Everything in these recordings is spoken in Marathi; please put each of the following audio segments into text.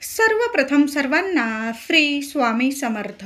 सर्वप्रथम सर्वांना श्री स्वामी समर्थ.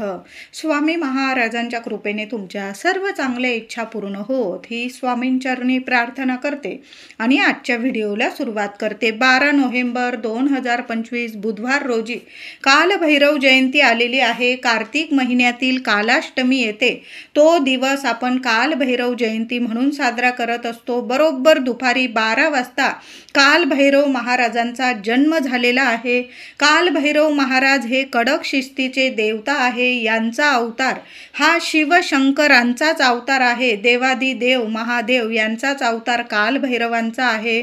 स्वामी महाराजांच्या कृपेने तुमच्या सर्व चांगल्या इच्छा पूर्ण होत ही स्वामींचरणी प्रार्थना करते आणि आजच्या व्हिडिओला सुरुवात करते. 12 नोव्हेंबर 2025 बुधवार रोजी कालभैरव जयंती आलेली आहे. कार्तिक महिन्यातील कालाष्टमी येते. तो दिवस आपण कालभैरव जयंती म्हणून साजरा करत असतो. बरोबर दुपारी 12 वाजता कालभैरव महाराजांचा जन्म झालेला आहे. कालभैरव महाराज हे कडक शिस्तीचे देवता आहे. यांचा अवतार हा शिवशंकरांचाच अवतार आहे. देवादिदेव महादेव यांचाच अवतार कालभैरवांचा आहे.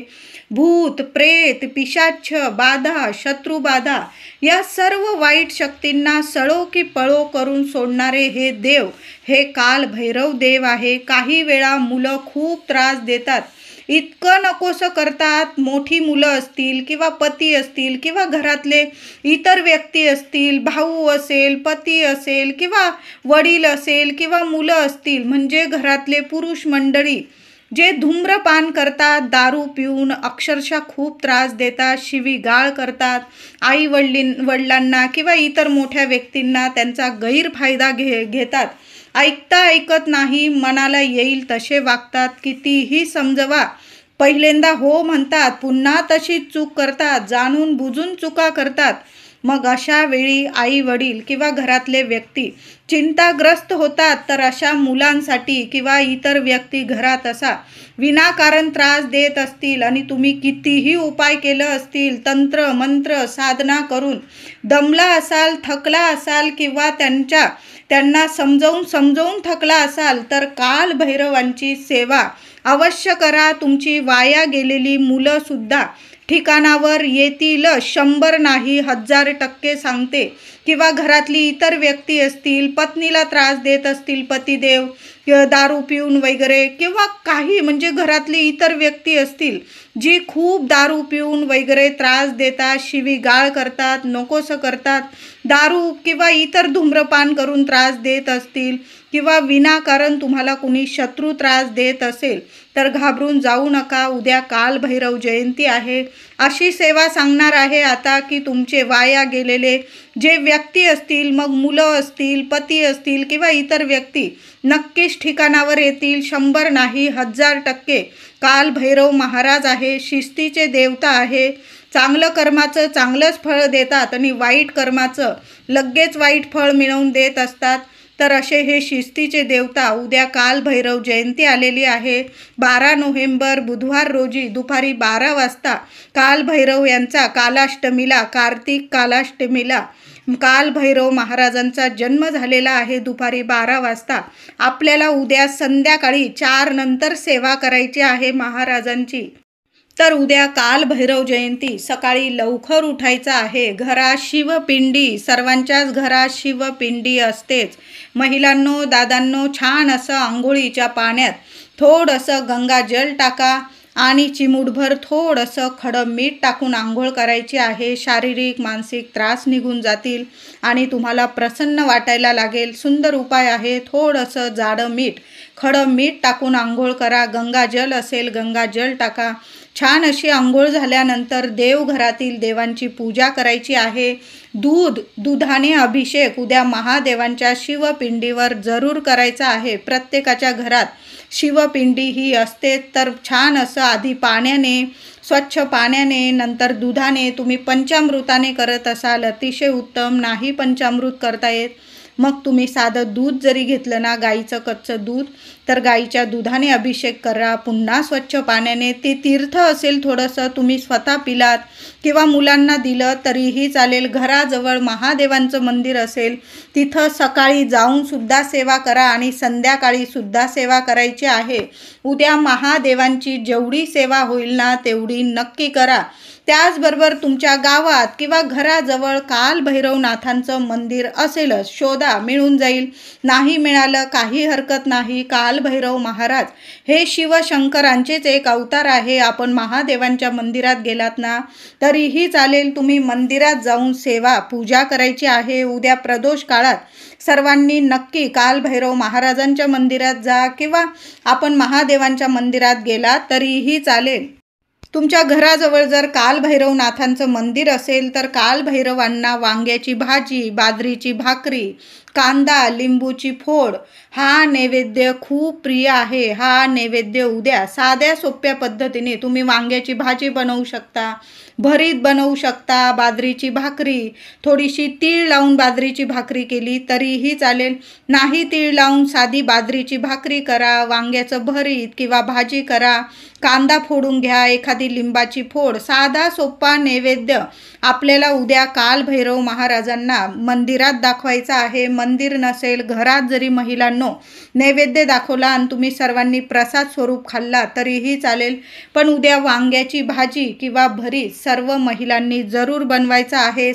भूत प्रेत पिशाच बाधा शत्रुबाधा या सर्व वाईट शक्तींना सळो की पळो करून सोडणारे हे देव हे कालभैरव देव आहे. काही वेळा मुलं खूप त्रास देतात, इतकं नकोसं करतात. मोठी मुलं असतील किंवा पती असतील किंवा घरातले इतर व्यक्ती असतील, भाऊ असेल, पती असेल किंवा वडील असेल किंवा मुलं असतील, म्हणजे घरातले पुरुष मंडळी जे धूम्रपान करतात, दारू पिऊन अक्षरशः खूप त्रास देतात, शिवीगाळ करतात, आई वडिलांना किंवा इतर मोठ्या व्यक्तींना त्यांचा गैरफायदा घेतात. ऐकता ऐकत नाही, मनाला येईल तसे वागतात. कितीही समजवा, पहिल्यांदा हो म्हणतात, पुन्हा तशीच चूक करतात, जाणून बुजून चुका करतात. मग अशा वेळी आई वडील किंवा घरातले व्यक्ती चिंताग्रस्त होतात. तर अशा मुलांसाठी किंवा इतर व्यक्ती घरात असा विनाकारण त्रास देत असतील आणि तुम्ही कितीही उपाय केलं असतील, तंत्र मंत्र साधना करून दमला असाल, थकला असाल किंवा त्यांना समजावून थकला असाल, तर कालभैरवांची सेवा अवश्य करा. तुमची वाया गेलेली मुलं सुद्धा ठिकाणावर येतील. 100 नाही 1000% सांगते. किंवा घरातली इतर व्यक्ती असतील, पत्नीला त्रास देत असतील पतिदेव दारू पिऊन वगैरे, किंवा काही म्हणजे घरातली इतर व्यक्ती असतील जी खूप दारू पिऊन वगैरे त्रास देतात, शिवीगाळ करतात, नकोसं करतात, दारू किंवा इतर धूम्रपान करून त्रास देत असतील किंवा विनाकारण तुम्हाला कुणी शत्रू त्रास देत असेल, तर घाबरून जाऊ नका. उद्या कालभैरव जयंती आहे. अशी सेवा सांगणार आहे आता की तुमचे वाया गेलेले जे व्यक्ती असतील, मग मुलं असतील, पती असतील किंवा इतर व्यक्ती नक्कीच ठिकाणावर येतील. 100 नाही 1000% कालभैरव महाराज आहे, शिस्तीचे देवता आहे. चांगलं कर्माचं चांगलंच फळ देतात आणि वाईट कर्माचं लगेच वाईट फळ मिळवून देत असतात. तर असे हे शिस्तीचे देवता. उद्या कालभैरव जयंती आलेली आहे. 12 नोव्हेंबर बुधवार रोजी दुपारी 12 वाजता कालभैरव यांचा कालाष्टमीला, कार्तिक कालाष्टमीला कालभैरव महाराजांचा जन्म झालेला आहे. दुपारी 12 वाजता आपल्याला उद्या संध्याकाळी 4 नंतर सेवा करायची आहे महाराजांची. तर उद्या कालभैरव जयंती, सकाळी लवकर उठायचं आहे. घरात शिवपिंडी, सर्वांच्याच घरात शिवपिंडी असतेच. महिलांनो दादांनो, छान असं आंघोळीच्या पाण्यात थोडंसं गंगाजल टाका आणि चिमूटभर थोडंसं खडं मीठ टाकून आंघोळ करायची आहे. शारीरिक मानसिक त्रास निघून जातील आणि तुम्हाला प्रसन्न वाटायला लागेल. सुंदर उपाय आहे. थोडंसं जाडं मीठ, खडं मीठ टाकून आंघोळ करा. गंगाजल असेल गंगाजल टाका. छान अशी आंघोळ झाल्यानंतर देवघरातील देवांची पूजा करायची आहे. दुधाने अभिषेक उद्या महादेवांच्या शिवपिंडीवर जरूर करायचा आहे. प्रत्येकाच्या घरात शिवपिंडी ही असते. तर छान असं आधी पाण्याने, स्वच्छ पाण्याने, नंतर दुधाने, तुम्ही पंचामृताने करत असाल अतिशय उत्तम. नाही पंचामृत करता येत, मग तुम्ही साधं दूध जरी घेतलं ना, गाईचं कच्चं दूध, तर गाईच्या दुधाने अभिषेक करा. पुन्हा स्वच्छ पाण्याने. ते तीर्थ असेल थोडंसं, तुम्ही स्वतः पिलात किंवा मुलांना दिलं तरीही चालेल. घराजवळ महादेवांचं मंदिर असेल तिथं सकाळी जाऊन सुद्धा सेवा करा आणि संध्याकाळी सुद्धा सेवा करायची आहे. उद्या महादेवांची जेवढी सेवा होईल ना तेवढी नक्की करा. त्याचबरोबर तुमच्या गावात किंवा घराजवळ कालभैरवनाथांचं मंदिर असेलच, शोधा, मिळून जाईल. नाही मिळालं काही हरकत नाही. कालभैरव महाराज हे शिवशंकरांचेच एक अवतार आहे. आपण महादेवांच्या मंदिरात गेलात ना तरीही चालेल. तुम्ही मंदिरात जाऊन सेवा पूजा करायची आहे. उद्या प्रदोष काळात सर्वांनी नक्की कालभैरव महाराजांच्या मंदिरात जा किंवा आपण महादेवांच्या मंदिरात गेला तरीही चालेल. तुमच्या घराजवळ जर कालभैरवनाथांचं मंदिर असेल तर कालभैरवांना वांग्याची भाजी, बाजरीची भाकरी, कांदा, लिंबूची फोड हा नैवेद्य खूप प्रिय आहे. हा नैवेद्य उद्या साध्या सोप्या पद्धतीने तुम्ही वांग्याची भाजी बनवू शकता, भरीत बनवू शकता, बाजरीची भाकरी, थोडीशी तीळ लावून बाजरीची भाकरी केली तरीही चालेल. नाही तीळ लावून साधी बाजरीची भाकरी करा, वांग्याचं भरीत किंवा भाजी करा, कांदा फोडून घ्या, एखादी लिंबाची फोड. साधा सोपा नैवेद्य आपल्याला उद्या कालभैरव महाराजांना मंदिरात दाखवायचा आहे. मंदिर नसेल घरात जरी महिलांनो नैवेद्य दाखवला आणि तुम्ही सर्वांनी प्रसाद स्वरूप खाल्ला तरीही चालेल. पण उद्या वांग्याची भाजी किंवा भरीत सर्व महिलांनी जरूर बनवायचा आहे.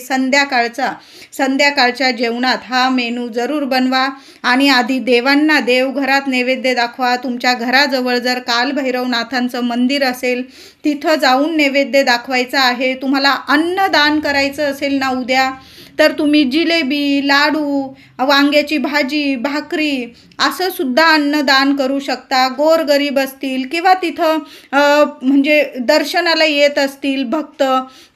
संध्याकाळच्या जेवणात हा मेनू जरूर बनवा आणि आधी देवांना देवघरात नैवेद्य दाखवा. तुमच्या घराजवळ जर कालभैरवनाथांचं मंदिर असेल तिथं जाऊन नैवेद्य दाखवायचा आहे. तुम्हाला अन्नदान करायचं असेल ना उद्या तर तुम्ही जिलेबी, लाडू, वांग्याची भाजी, भाकरी असं सुद्धा अन्नदान करू शकता. गोरगरीब असतील किंवा तिथं म्हणजे दर्शनाला येत असतील भक्त,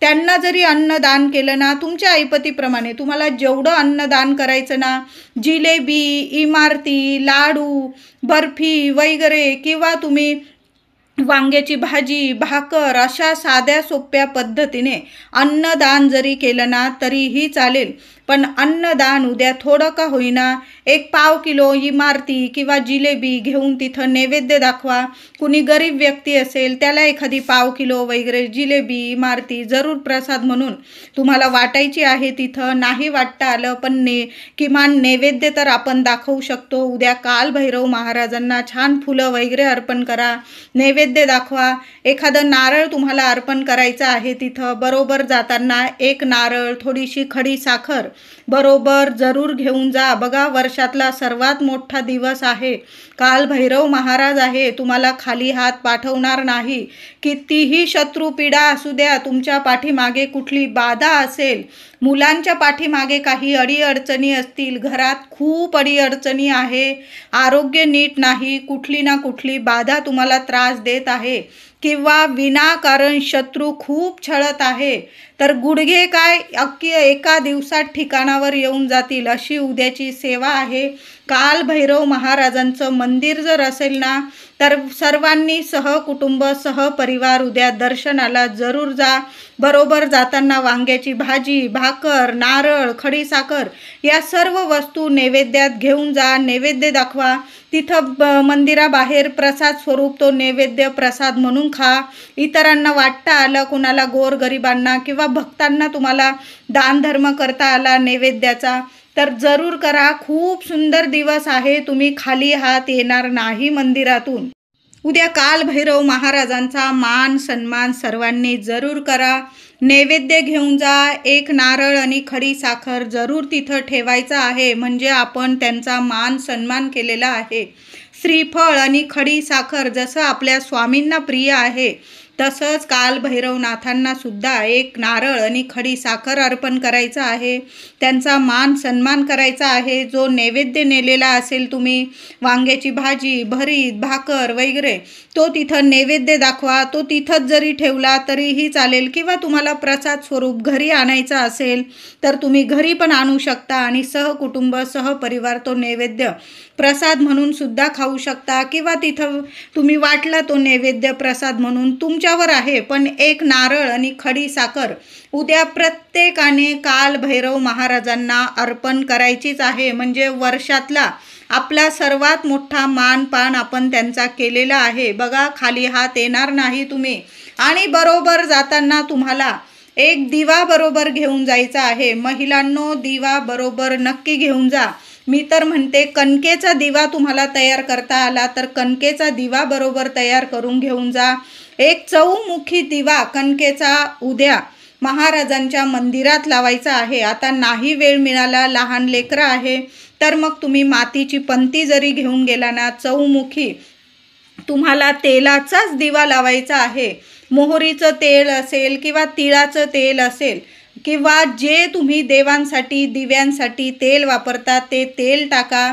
त्यांना जरी अन्नदान केलं ना, तुमच्या ऐपतीप्रमाणे तुम्हाला जेवढं अन्नदान करायचं ना, जिलेबी, इमारती, लाडू, बर्फी वगैरे किंवा तुम्ही वांग्याची भाजी, भाकर अशा साध्या सोप्या पद्धतीने अन्नदान जरी केलं ना तरीही चालेल. पण अन्नदान उद्या थोडं का होईना 1 किलो इमारती किंवा जिलेबी घेऊन तिथं नैवेद्य दाखवा. कुणी गरीब व्यक्ती असेल त्याला एखादी 1 किलो वगैरे जिलेबी, इमारती जरूर प्रसाद म्हणून तुम्हाला वाटायची आहे. तिथं नाही वाटता आलं पण किमान नैवेद्य तर आपण दाखवू शकतो. उद्या कालभैरव महाराजांना छान फुलं वगैरे अर्पण करा, नैवेद्य दाखवा. एखादं नारळ तुम्हाला अर्पण करायचं आहे तिथं बरोबर जाताना 1 नारळ, थोडीशी खडी साखर बरोबर जरूर घेऊन जा. बघा वर्षातला सर्वात मोठा दिवस आहे. कालभैरव महाराज आहे, तुम्हाला खाली हात पाठवणार नाही. कितीही शत्रुपीडा असू द्या, तुमच्या पाठीमागे कुठली बाधा असेल, मुलांच्या पाठीमागे काही अडीअडचणी असतील, घरात खूप अडीअडचणी आहे, आरोग्य नीट नाही, कुठली ना कुठली बाधा तुम्हाला त्रास देत आहे किंवा विनाकारण शत्रू खूप छळत आहे, तर गुडघे काय अख्खी एका दिवसात ठिकाणावर येऊन जातील अशी उद्याची सेवा आहे. कालभैरव महाराजांचं मंदिर जर असेल ना तर सर्वांनी सहकुटुंब सहपरिवार उद्या दर्शनाला जरूर जा. बरोबर जाताना वांग्याची भाजी, भाकर, नारळ, खडीसाखर या सर्व वस्तू नैवेद्यात घेऊन जा, नैवेद्य दाखवा. तिथं मंदिराबाहेर प्रसाद स्वरूप तो नैवेद्य प्रसाद म्हणून खा. इतरांना वाटता आलं, कोणाला गोरगरिबांना किंवा भक्तांना तुम्हाला दानधर्म करता आला नैवेद्याचा तर जरूर करा. खूप सुंदर दिवस आहे, तुम्ही खाली हात येणार नाही मंदिरातून. उद्या कालभैरव महाराजांचा मान सन्मान सर्वांनी जरूर करा. नैवेद्य घेऊन जा. 1 नारळ आणि खडी साखर जरूर तिथं ठेवायचं आहे, म्हणजे आपण त्यांचा मान सन्मान केलेला आहे. श्रीफळ आणि खडी साखर जसं आपल्या स्वामींना प्रिय आहे तसंच कालभैरवनाथांना सुद्धा 1 नारळ आणि खडी साखर अर्पण करायचं आहे. त्यांचा मान सन्मान करायचा आहे. जो नैवेद्य नेलेला असेल तुम्ही वांग्याची भाजी, भरीत, भाकर वगैरे तो तिथं नैवेद्य दाखवा. तो तिथंच जरी ठेवला तरीही चालेल किंवा तुम्हाला प्रसाद स्वरूप घरी आणायचा असेल तर तुम्ही घरी पण आणू शकता आणि सहकुटुंब सहपरिवार तो नैवेद्य प्रसाद म्हणून सुद्धा खाऊ शकता किंवा तिथं तुम्ही वाटला तो नैवेद्य प्रसाद म्हणून तुमच्यावर आहे. पण 1 नारळ आणि खडी साखर उद्या प्रत्येकाने कालभैरव महाराजांना अर्पण करायचीच आहे. म्हणजे वर्षातला आपला सर्वात मोठा मानपान आपण त्यांचा केलेला आहे. बघा खाली हात येणार नाही तुम्ही. आणि बरोबर जाताना तुम्हाला 1 दिवा बरोबर घेऊन जायचा आहे. महिलांनो दिवा बरोबर नक्की घेऊन जा. मी तर म्हणते कणकेचा दिवा तुम्हाला तयार करता आला तर कणकेचा दिवा बरोबर तयार करून घेऊन जा. 1 चौमुखी दिवा कणकेचा उद्या महाराजांच्या मंदिरात लावायचा आहे. आता नाही वेळ मिळाला, लहान लेकरं आहे तर मग तुम्ही मातीची पंती जरी घेऊन गेला ना, चौमुखी तुम्हाला तेलाचाच दिवा लावायचा आहे. मोहरीचं तेल असेल किंवा तिळाचं तेल असेल किंवा जे तुम्ही देवांसाठी दिव्यांसाठी तेल वापरता ते तेल टाका.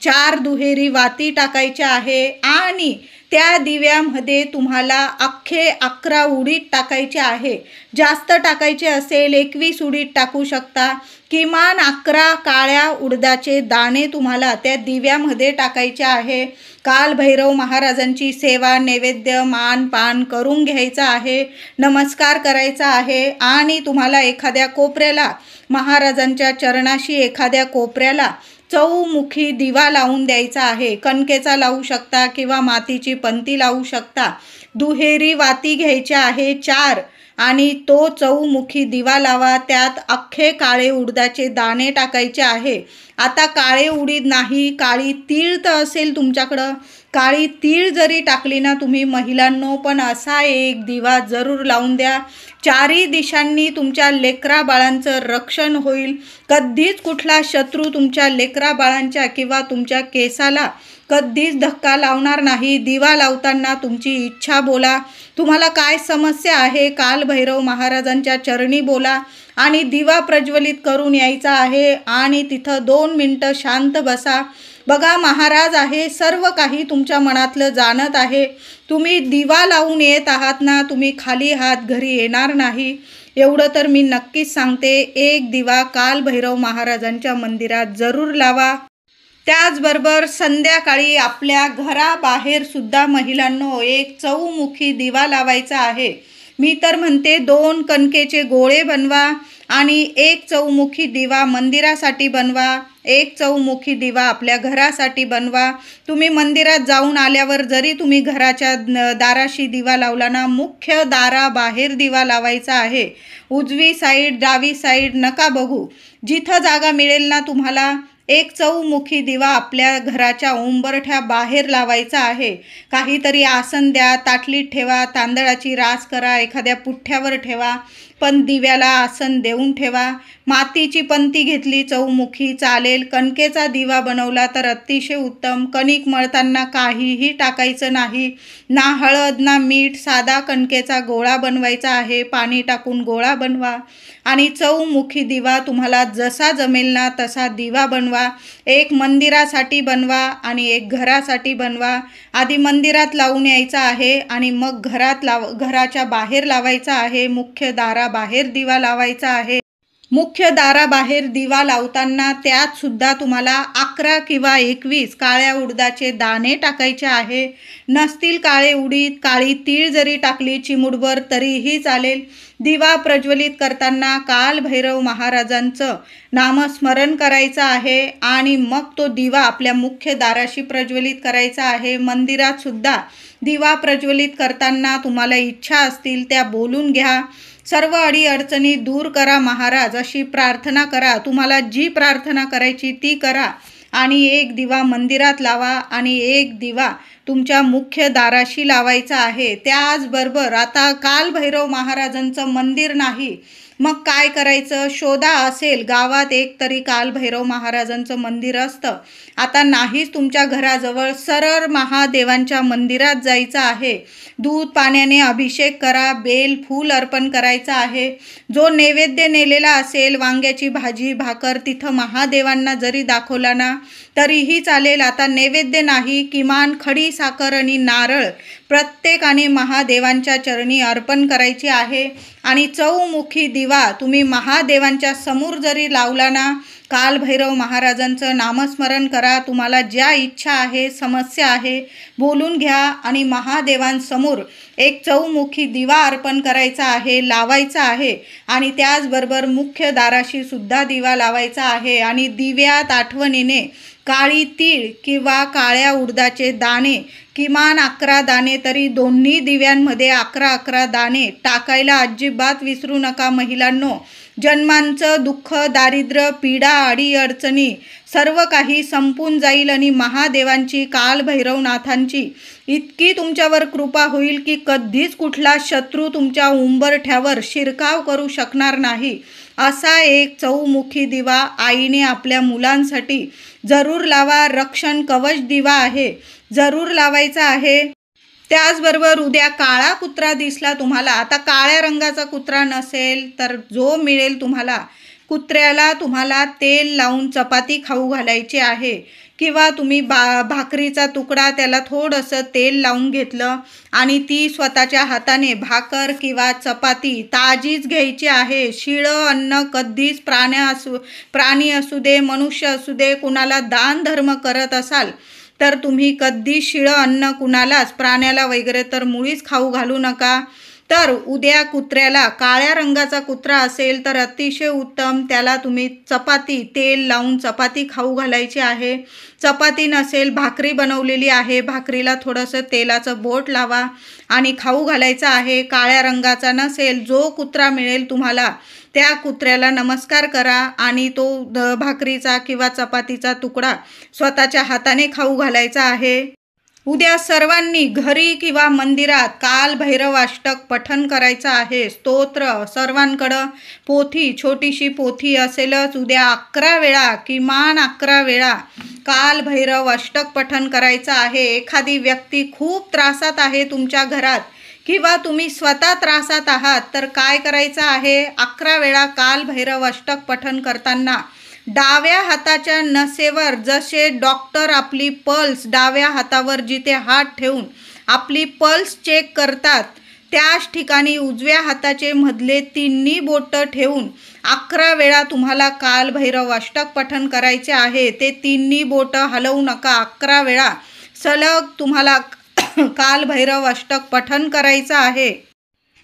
4 दुहेरी वाती टाकायच्या आहे आणि त्या दिव्यामध्ये तुम्हाला अख्खे 11 उडीद टाकायचे आहे. जास्त टाकायचे असेल 21 उडीद टाकू शकता. किमान 11 काळ्या उडदाचे दाणे तुम्हाला त्या दिव्यामध्ये टाकायचे आहे. कालभैरव महाराजांची सेवा, नैवेद्य, मानपान करून घ्यायचा आहे. नमस्कार करायचा आहे आणि तुम्हाला एखाद्या कोपऱ्याला, महाराजांच्या चरणाशी एखाद्या कोपऱ्याला चौमुखी दिवा लावून द्यायचा आहे. कणकेचा लावू शकता किंवा मातीची पंती लावू शकता. दुहेरी वाती घ्यायच्या आहे 4 आणि तो चौमुखी दिवा लावा. त्यात अख्खे काळे उडदाचे दाणे टाकायचे आहे. आता काळे उडीद नाही, काळी तीळ तर असेल तुमच्याकडं, काळी तीळ जरी टाकली ना तुम्ही महिलांनो, पण असा एक दिवा जरूर लावून द्या. चारी दिशांनी तुमच्या लेकरा बाळांचं रक्षण होईल. कधीच कुठला शत्रू तुमच्या लेकरा बाळांच्या किंवा तुमच्या केसाला कधीच धक्का लावणार नाही. दिवा लावताना तुमची इच्छा बोला. तुम्हाला काय समस्या आहे कालभैरव महाराजांच्या चरणी बोला आणि दिवा प्रज्वलित करून यायचा आहे आणि तिथं 2 मिनटं शांत बसा. बघा, महाराज आहे, सर्व काही तुमच्या मनातलं जाणत आहे. तुम्ही दिवा लावून येत आहात ना, तुम्ही खाली हात घरी येणार नाही. एवढं तर मी नक्कीच सांगते. एक दिवा कालभैरव महाराजांच्या मंदिरात जरूर लावा. त्याचबरोबर संध्याकाळी आपल्या घराबाहेर सुद्धा महिलांनो एक चौमुखी दिवा लावायचा आहे. मी तर म्हणते 2 कणकेचे गोळे बनवा आणि एक चौमुखी दिवा मंदिरासाठी बनवा. एक चौमुखी दिवा आपल्या घरासाठी बनवा. तुम्ही मंदिरात जाऊन आल्यावर जरी तुम्ही घराच्या दाराशी दिवा लावला ना, मुख्य दाराबाहेर दिवा लावायचा आहे. उजवी साईड, डावी साईड नका बघू. जिथं जागा मिळेल ना तुम्हाला, एक चौमुखी दिवा आपल्या घराच्या उंबरठ्या बाहेर लावायचा आहे. काहीतरी आसन द्या, ताटलीत ठेवा, तांदळाची रास करा, एखाद्या पुठ्ठ्यावर ठेवा, पण दिव्याला आसन देऊन ठेवा. मातीची पंती घेतली चौमुखी चालेल. कणकेचा दिवा बनवला तर अतिशय उत्तम. कणिक मळताना काहीही टाकायचं नाही, ना हळद ना मीठ. साधा कणकेचा गोळा बनवायचा आहे. पाणी टाकून गोळा बनवा आणि चौमुखी दिवा तुम्हाला जसा जमेल ना तसा दिवा बनवा. एक मंदिरासाठी बनवा आणि एक घरासाठी बनवा. आधी मंदिरात लावून यायचा आहे आणि मग घराच्या बाहेर लावायचा आहे. मुख्य दाराबाहेर दिवा लावायचा आहे. मुख्य दाराबाहेर दिवा लावताना त्यात सुद्धा तुम्हाला 11 किंवा 21 काळ्या उडदाचे दाणे टाकायचे आहे. नसतील काळे उडीद, काळी तीळ जरी टाकली चिमूटभर तरीही चालेल. दिवा प्रज्वलित करताना कालभैरव महाराजांचं नामस्मरण करायचं आहे आणि मग तो दिवा आपल्या मुख्य दाराशी प्रज्वलित करायचा आहे. मंदिरात सुद्धा दिवा प्रज्वलित करताना तुम्हाला इच्छा असतील त्या बोलून घ्या. सर्व अडीअडचणी दूर करा महाराज, अशी प्रार्थना करा. तुम्हाला जी प्रार्थना करायची ती करा आणि एक दिवा मंदिरात लावा आणि एक दिवा तुमच्या मुख्य दाराशी लावायचा आहे. त्याचबरोबर आता कालभैरव महाराजांचं मंदिर नाही, मग काय करायचं? शोधा. असेल गावात एक तरी कालभैरव महाराजांचं मंदिर असतं. आता नाहीच तुमच्या घराजवळ, सरळ महादेवांच्या मंदिरात जायचं आहे. दूध पाण्याने अभिषेक करा, बेल फूल अर्पण करायचं आहे. जो नैवेद्य नेलेला असेल, वांग्याची भाजी भाकर, तिथं महादेवांना जरी दाखवला ना तरीही चालेल. आता नैवेद्य नाही, किमान खडी साखर आणि नारळ प्रत्येकाने महादेवांच्या चरणी अर्पण करायची आहे. आणि चौमुखी दिवा तुम्ही महादेवांच्या समोर जरी लावला ना, कालभैरव महाराजांचं नामस्मरण करा. तुम्हाला ज्या इच्छा आहे, समस्या आहे, बोलून घ्या आणि महादेवांसमोर एक चौमुखी दिवा अर्पण करायचा आहे, लावायचा आहे. आणि त्याचबरोबर मुख्य दाराशी सुद्धा दिवा लावायचा आहे. आणि दिव्यात आठवणीने काळी तीळ किंवा काळ्या उडदाचे दाणे, किमान 11 दाणे तरी दोन्ही दिव्यांमध्ये 11 दाणे टाकायला अजिबात विसरू नका महिलांनो. जन्मांचं दुःख, दारिद्र्य, पीडा, अडीअडचणी सर्व काही संपून जाईल आणि महादेवांची, कालभैरवनाथांची इतकी तुमच्यावर कृपा होईल की कधीच कुठला शत्रू तुमच्या उंबरठ्यावर शिरकाव करू शकणार नाही. असा एक चौमुखी दिवा आईने आपल्या मुलांसाठी जरूर लावा. रक्षण कवच दिवा आहे, जरूर लावायचा आहे. त्याचबरोबर उद्या काळा कुत्रा दिसला तुम्हाला, आता काळ्या रंगाचा कुत्रा नसेल तर जो मिळेल तुम्हाला, कुत्र्याला तुम्हाला तेल लावून चपाती खाऊ घालायची आहे. किंवा तुम्ही भाकरीचा तुकडा त्याला थोडंसं तेल लावून घेतलं आणि ती स्वतःच्या हाताने भाकर किंवा चपाती ताजीच घ्यायची आहे. शिळं अन्न कधीच प्राणी असू दे, मनुष्य असू दे, कुणाला दान धर्म करत असाल तर तुम्ही कधी शिळं अन्न कुणालाच, प्राण्याला वगैरे तर मुळीच खाऊ घालू नका. तर उद्या कुत्र्याला, काळ्या रंगाचा कुत्रा असेल तर अतिशय उत्तम, त्याला तुम्ही चपाती तेल लावून चपाती खाऊ घालायची आहे. चपाती नसेल, भाकरी बनवलेली आहे, भाकरीला थोडंसं तेलाचं बोट लावा आणि खाऊ घालायचं आहे. काळ्या रंगाचा नसेल, जो कुत्रा मिळेल तुम्हाला त्या कुत्र्याला नमस्कार करा आणि तो भाकरीचा किंवा चपातीचा तुकडा स्वतःच्या हाताने खाऊ घालायचा आहे. उद्या सर्वांनी घरी किंवा मंदिरात काल भैरवाष्टक पठण करायचं आहे. स्तोत्र सर्वांकडं पोथी, छोटीशी पोथी असेलच. उद्या 11 वेळा, किमान 11 वेळा काल भैरव अष्टक पठण करायचं आहे. एखादी व्यक्ती खूप त्रासात आहे तुमच्या घरात किंवा तुम्ही स्वतः त्रासात आहात तर काय करायचं आहे, 11 वेळा काल भैरव अष्टक पठण करताना डाव्या हाताच्या नसेवर जसे डॉक्टर आपली पल्स डाव्या हातावर जिथे हात ठेवून आपली पल्स चेक करतात त्याच ठिकाणी उजव्या हाताचे मधले तिन्ही बोटं ठेवून 11 वेळा तुम्हाला काल भैरव अष्टक पठण करायचे आहे. ते तिन्ही बोटं हलवू नका. 11 वेळा सलग तुम्हाला काल भैरव अष्टक पठण करायचं आहे.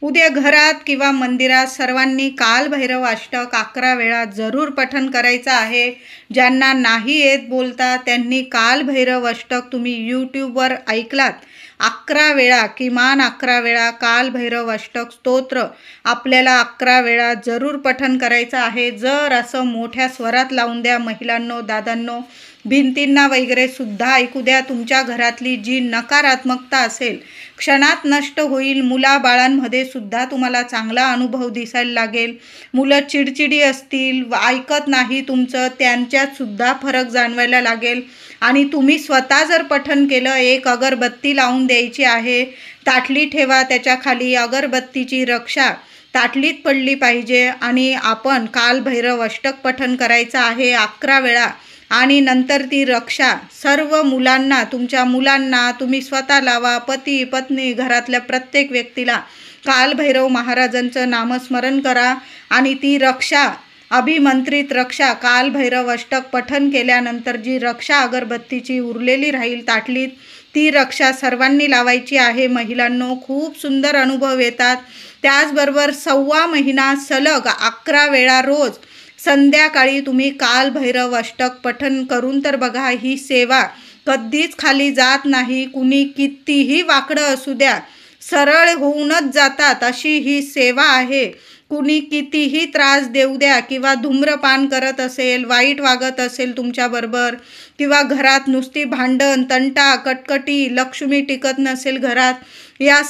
उद्या घरात किंवा मंदिरात सर्वांनी काल भैरव अष्टक 11 वेळा जरूर पठण करायचं आहे. ज्यांना नाही येत बोलता त्यांनी काल भैरव अष्टक तुम्ही यूट्यूबवर ऐकलात 11 वेळा, किमान 11 वेळा काल भैरव अष्टक स्तोत्र आपल्याला 11 वेळा जरूर पठण करायचं आहे. जर असं मोठ्या स्वरात लावून द्या महिलांनो, दादांनो, भिंतींना वगैरे सुद्धा ऐकू द्या. तुमच्या घरातली जी नकारात्मकता असेल क्षणात नष्ट होईल. मुलाबाळांमध्ये सुद्धा तुम्हाला चांगला अनुभव दिसायला लागेल. मुलं चिडचिडी असतील, ऐकत नाही तुमचं, त्यांच्यात सुद्धा फरक जाणवायला लागेल. आणि तुम्ही स्वतः जर पठण केलं, एक अगरबत्ती लावून द्यायची आहे, ताटली ठेवा, त्याच्या खाली अगरबत्तीची रक्षा ताटलीत पडली पाहिजे आणि आपण काल भैरव अष्टक पठण करायचं आहे 11 वेळा. आणि नंतर ती रक्षा सर्व मुलांना, तुमच्या मुलांना, तुम्ही स्वतः लावा, पती पत्नी घरातल्या प्रत्येक व्यक्तीला काल भैरव महाराजांचं नामस्मरण करा आणि ती रक्षा, अभिमंत्रित रक्षा काल भैरव अष्टक पठण केल्यानंतर जी रक्षा अगरबत्तीची उरलेली राहील ताटलीत, ती रक्षा सर्वांनी लावायची आहे. महिलांनो, खूप सुंदर अनुभव येतात. त्याचबरोबर 1.25 महिना सलग 11 वेळा रोज संध्याकाळी तुम्ही काल भैरव अष्टक पठण करून तर बघा. ही सेवा कधीच खाली जात नाही. कुणी कितीही वाकडं असू द्या, सरळ होऊनच जातात अशी ही सेवा आहे. कुणी कितीही त्रास देऊ द्या किंवा धूम्रपान करत असेल, वाईट वागत असेल तुमच्याबरोबर किंवा घरात नुसती भांडण, तंटा, कटकटी, लक्ष्मी टिकत नसेल घरात, या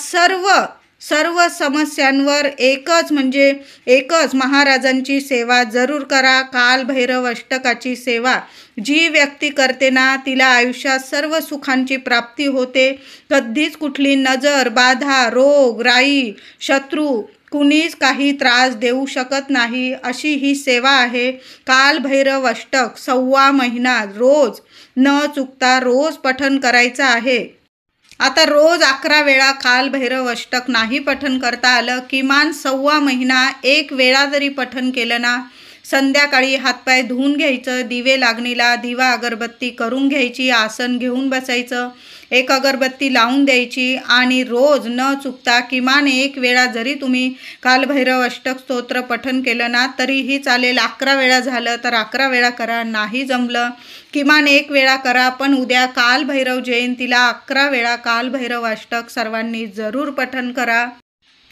सर्व समस्यांवर एकच महाराजांची सेवा जरूर करा. काल भैरव अष्टकाची सेवा जी व्यक्ती करते ना तिला आयुष्यात सर्व सुखांची प्राप्ती होते. कधीच कुठली नजर, बाधा, रोग, राई, शत्रू कुणीच काही त्रास देऊ शकत नाही अशी ही सेवा आहे. काल भैरव अष्टक 1.25 महिना रोज न चुकता रोज पठण करायचं आहे. आता रोज 11 वेळा काल भैरव अष्टक नाही पठण करता आलं, किमान 1.25 महिना 1 वेळा जरी पठण केलं ना, संध्याकाळी हातपाय धुवून घ्यायचं, दिवे लागणीला दिवा अगरबत्ती करून घ्यायची, आसन घेऊन बसायचं, एक अगरबत्ती लावून द्यायची आणि रोज न चुकता किमान 1 वेळा जरी तुम्ही काल भैरव अष्टक स्तोत्र पठण केलं ना तरीही चालेल. 11 वेळा झालं तर 11 वेळा करा, नाही जमलं किमान 1 वेळा करा. पण उद्या काल भैरव जयंतीला 11 वेळा काल भैरव अष्टक सर्वांनी जरूर पठण करा.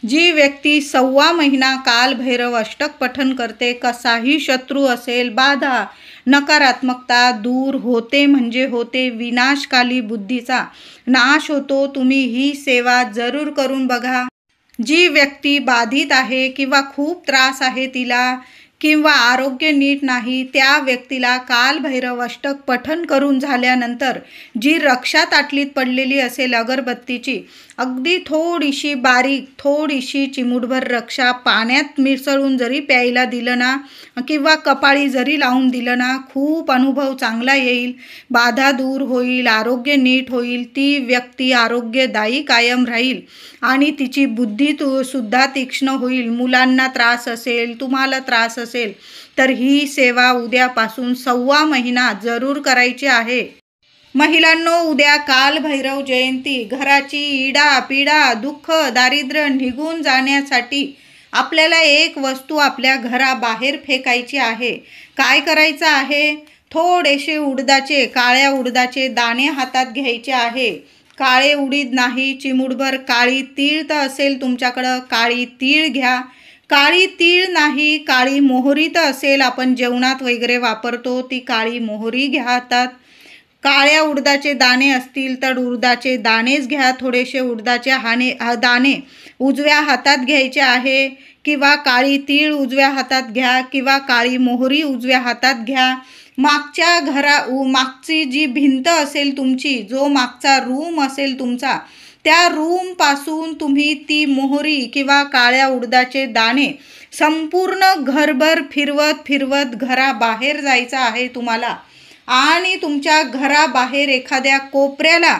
जी व्यक्ती 1.25 महिना काल भैरव अष्टक पठण करते, कसाही शत्रू असेल, बाधा, नकारात्मकता दूर होते म्हणजे होते. विनाशकाली बुद्धीचा नाश होतो. तुम्ही ही सेवा जरूर करून बघा. जी व्यक्ती बाधित आहे किंवा खूप त्रास आहे तिला, किंवा आरोग्य नीट नाही त्या व्यक्तीला कालभैरव अष्टक पठण करून झाल्यानंतर जी रक्षा ताटलीत पडलेली असेल अगरबत्तीची, अगदी थोडीशी बारीक थोडीशी चिमूटभर रक्षा पाण्यात मिसळून जरी प्यायला दिलं ना किंवा कपाळी जरी लावून दिलं ना, खूप अनुभव चांगला येईल, बाधा दूर होईल, आरोग्य नीट होईल, ती व्यक्ती आरोग्यदायी कायम राहील आणि तिची बुद्धी सुद्धा तीक्ष्ण होईल. मुलांना त्रास असेल, तुम्हाला त्रास असेल तर ही सेवा उद्यापासून 1.25 महिना जरूर करायची आहे. महिलांनो, उद्या कालभैरव जयंती. घराची इडा पिडा दुःख दारिद्र्य निघून जाण्यासाठी आपल्याला एक वस्तू आपल्या घराबाहेर फेकायची आहे. काय करायचं आहे? थोडेसे उडदाचे काळ्या उडदाचे दाणे हातात घ्यायचे आहे. काळे उडीद नाही, चिमूटभर काळी तीळ तर असेल तुमच्याकडं, काळी तीळ घ्या. काळी तीळ नाही, काळी मोहरी तर असेल, आपण जेवणात वगैरे वापरतो ती काळी मोहरी घ्या हातात. काळ्या उडदाचे दाणे असतील तर उडदाचे दाणेच घ्या. थोडेसे उडदाचे दाणे उजव्या हातात घ्यायचे आहे किंवा काळी तीळ उजव्या हातात घ्या किंवा काळी मोहरी उजव्या हातात घ्या. मागची जी भिंत असेल तुमची, जो मागचा रूम असेल तुमचा, त्या रूमपासून तुम्ही ती मोहरी किंवा काळ्या उडदाचे दाणे संपूर्ण घरभर फिरवत फिरवत घराबाहेर जायचं आहे तुम्हाला. आणि तुमच्या घराबाहेर एखाद्या कोपऱ्याला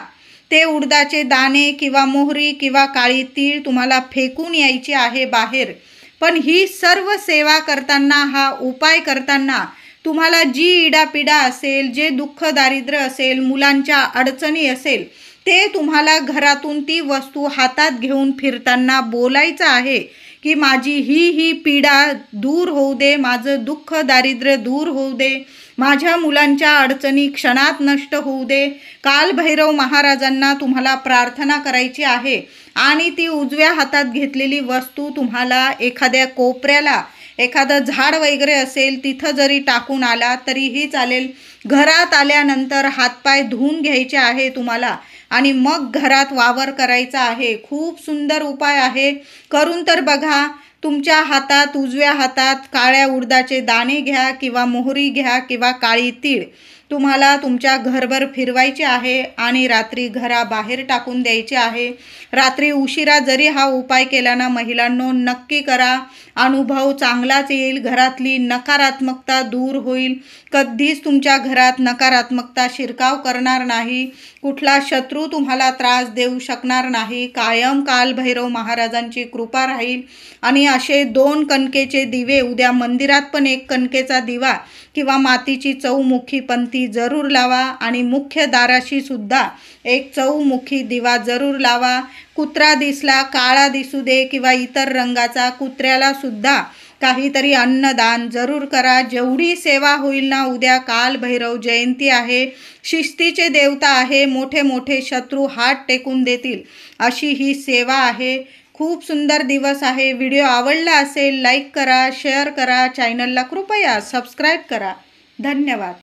ते उडदाचे दाणे किंवा मोहरी किंवा काळी तीळ तुम्हाला फेकून यायची आहे बाहेर. पण ही सर्व सेवा करताना, हा उपाय करताना तुम्हाला जी इडापिडा असेल, जे दुःख दारिद्र्य असेल, मुलांच्या अडचणी असेल, ते तुम्हाला घरातून ती वस्तू हातात घेऊन फिरताना बोलायचं आहे की माझी ही पीडा दूर होऊ दे, माझं दुःख दारिद्र्य दूर होऊ दे, माझ्या मुलांच्या अडचणी क्षणात नष्ट होऊ दे. कालभैरव महाराजांना तुम्हाला प्रार्थना करायची आहे आणि ती उजव्या हातात घेतलेली वस्तू तुम्हाला एखाद्या कोपऱ्याला, एखादं झाड वगैरे असेल तिथं जरी टाकून आला तरीही चालेल. घरात आल्यानंतर हातपाय धुवून घ्यायचे आहे तुम्हाला आणि मग घरात वावर करायचा आहे. खूप सुंदर उपाय आहे, करून तर बघा. तुमच्या हातात, उजव्या हातात काळ्या उडदाचे दाणे घ्या किंवा मोहरी घ्या किंवा काळी तीळ तुम्हाला तुमच्या घरभर फिरवायचे आहे आणि रात्री घराबाहेर टाकून द्यायचे आहे. रात्री उशिरा जरी हा उपाय केला ना महिलांनो, नक्की करा, अनुभव चांगलाच येईल. घरातली नकारात्मकता दूर होईल. कधीच तुमच्या घरात नकारात्मकता शिरकाव करणार नाही. कुठला शत्रू तुम्हाला त्रास देऊ शकणार नाही. कायम कालभैरव महाराजांची कृपा राहील. आणि असे 2 कणकेचे दिवे उद्या मंदिरात पण 1 कणकेचा दिवा किंवा मातीची चौमुखी पंथी जरूर लावा आणि मुख्य दाराशी सुद्धा 1 चौमुखी दिवा जरूर लावा. कुत्रा दिसला, काळा दिसू दे किंवा इतर रंगाचा, कुत्र्याला सुद्धा काहीतरी अन्नदान जरूर करा. जेवढी सेवा होईल ना, उद्या कालभैरव जयंती आहे, शिस्तीचे देवता आहे, मोठे मोठे शत्रू हात टेकून देतील अशी ही सेवा आहे. खूप सुंदर दिवस आहे. व्हिडिओ आवडला असेल लाईक करा, शेअर करा, चॅनलला कृपया सबस्क्राईब करा. धन्यवाद.